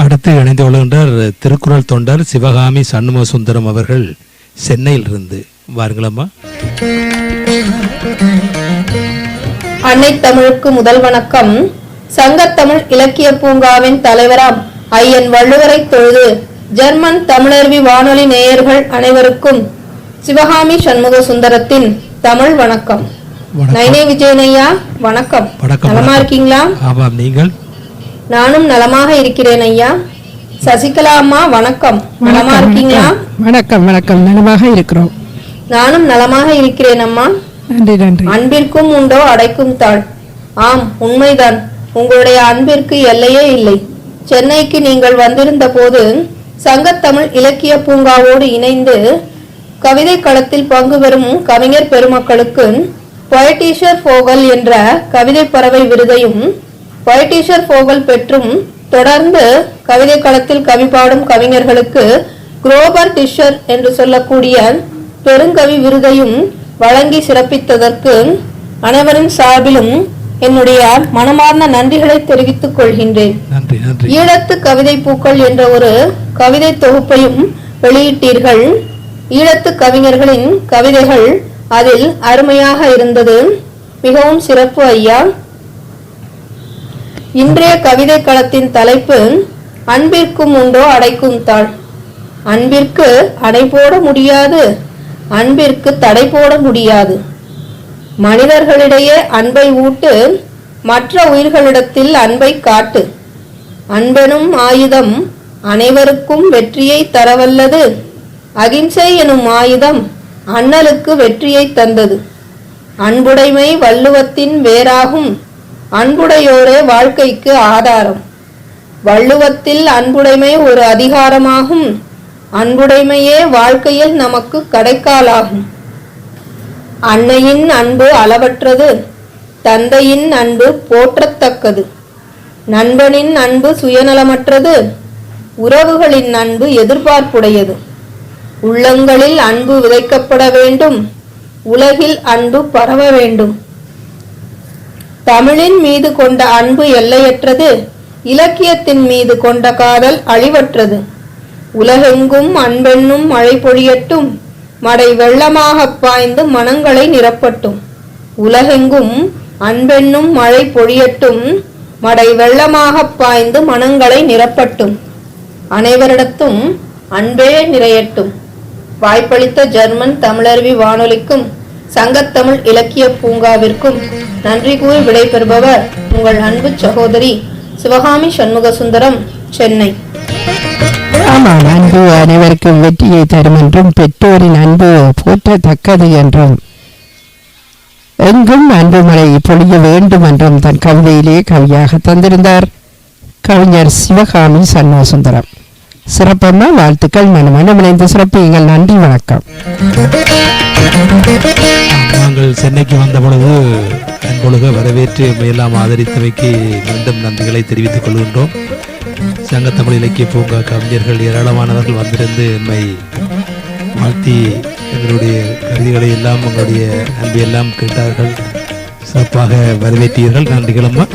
அடுத்து இணைந்து கொள்கின்றார் திருக்குறள் தொண்டர் சிவகாமி சண்முக சுந்தரம் அவர்கள் சென்னையிலிருந்து. வாருங்களம்மா. அன்னை தமிழுக்கு முதல் வணக்கம். சங்கத்தமிழ் இலக்கிய பூங்காவின் தலைவராம் ஐயன் வள்ளுவரை தொழுது ஜெர்மன் தமிழருவி வானொலி நேயர்கள் அனைவருக்கும் சிவகாமி சண்முக சுந்தரத்தின் தமிழ் வணக்கம். நைனே விஜயனையா வணக்கம். நலமா இருக்கீங்களா? ஆமாம், நீங்கள்? நானும் நலமாக இருக்கிறேன் ஐயா. சசிகலா அம்மா வணக்கம். நலமா இருக்கீங்களா? வணக்கம் வணக்கம், நலமாக இருக்கிறோம். நானும் நலமாக இருக்கிறேன் அம்மா. நன்றி நன்றி. அன்பிற்கும் உண்டோ அடைக்கும் தாழ். ஆம், உண்மைதான். உங்களுடைய அன்பிற்கு எல்லையே இல்லை. சென்னைக்கு நீங்கள் வந்திருந்த போது சங்கத்தமிழ் இலக்கிய பூங்காவோடு இணைந்து கவிதை களத்தில் பங்கு பெறும் கவிஞர் பெருமக்களுக்கு பொயட்டீஷர் ஃபோகல் என்ற கவிதை பறவை விருதையும் பொயட்டீஷர் ஃபோகல் பெற்றும் தொடர்ந்து கவிதை களத்தில் கவி பாடும் கவிஞர்களுக்கு குரோபர் டிஷர் என்று சொல்லக்கூடிய பெருங்கவி விருதையும் வழங்கி சிறப்பித்ததற்கு அனைவரின் சார்பிலும் என்னுடைய மனமார்ந்த நன்றிகளை தெரிவித்துக் கொள்கின்றேன். ஈழத்து கவிதை பூக்கள் என்ற ஒரு கவிதை தொகுப்பையும் வெளியிட்டீர்கள். ஈழத்து கவிஞர்களின் கவிதைகள் அதில் அருமையாக இருந்தது. மிகவும் சிறப்பு ஐயா. இன்றைய கவிதை களத்தின் தலைப்பு அன்பிற்கும் உண்டோ அடைக்கும் தாழ். அன்பிற்கு அடை போட முடியாது, அன்பிற்கு தடை போட முடியாது. மனிதர்களிடையே அன்பை ஊட்டு, மற்ற உயிர்களிடத்தில் அன்பை காட்டு. அன்பெனும் ஆயுதம் அனைவருக்கும் வெற்றியை தரவல்லது. அகிம்சை எனும் ஆயுதம் அண்ணலுக்கு வெற்றியை தந்தது. அன்புடைமை வள்ளுவத்தின் வேறாகும், அன்புடையோரே வாழ்க்கைக்கு ஆதாரம். வள்ளுவத்தில் அன்புடைமை ஒரு அதிகாரமாகும், அன்புடைமையே வாழ்க்கையில் நமக்கு கடைக்காலாகும். அன்னையின் அன்பு அளவற்றது, தந்தையின் அன்பு போற்றத்தக்கது. நண்பனின் அன்பு சுயநலமற்றது, உறவுகளின் அன்பு எதிர்பார்ப்புடையது. உள்ளங்களில் அன்பு விதைக்கப்பட வேண்டும், உலகில் அன்பு பரவ வேண்டும். தமிழின் மீது கொண்ட அன்பு எல்லையற்றது, இலக்கியத்தின் மீது கொண்ட காதல் அழிவற்றது. உலகெங்கும் அன்பென்னும் மழை பொழியட்டும், மடை வெள்ளமாக பாய்ந்து மனங்களை நிரப்பட்டும். உலகெங்கும் அன்பென்னும் மழை பொழியட்டும், மடை வெள்ளமாக பாய்ந்து மனங்களை நிரப்பட்டும். அனைவரிடத்தும் அன்பே நிறையட்டும். வாய்ப்பளித்த ஜெர்மன் தமிழருவி வானொலிக்கும் சங்கத்தமிழ் இலக்கிய பூங்காவிற்கும் நன்றி கூறி விடைபெறுபவர் உங்கள் அன்பு சகோதரி சிவகாமி சண்முக சுந்தரம், சென்னை. ஆமாம், அன்பு அனைவருக்கும் வெற்றியை தரும் என்றும் பெற்றோரின் அன்பு போற்றத்தக்கது என்றும் எங்கும் அன்பு மழை பொழிய வேண்டும் என்றும் தன் கவிதையிலே கவியாக தந்திருந்தார் கவிஞர் சிவகாமி சண்முக சுந்தரம். சிறப்பான வாழ்த்துக்கள். மனமணிந்து சிறப்புங்கள். நன்றி, வணக்கம். நாங்கள் சென்னைக்கு வந்த பொழுது அன்பொழுக வரவேற்று எல்லாம் ஆதரித்தவைக்கு மீண்டும் நன்றிகளை தெரிவித்துக் கொள்கின்றோம். சங்கத்தமிழ் இலக்கிய பூங்கா கவிஞர்கள் ஏராளமானவர்கள் வந்திருந்து எம்மை வாழ்த்தி எங்களுடைய கருதிகளை எல்லாம் உங்களுடைய அன்பையெல்லாம் கேட்டார்கள். சிறப்பாக வரவேற்றீர்கள். நன்றிகளம்மா.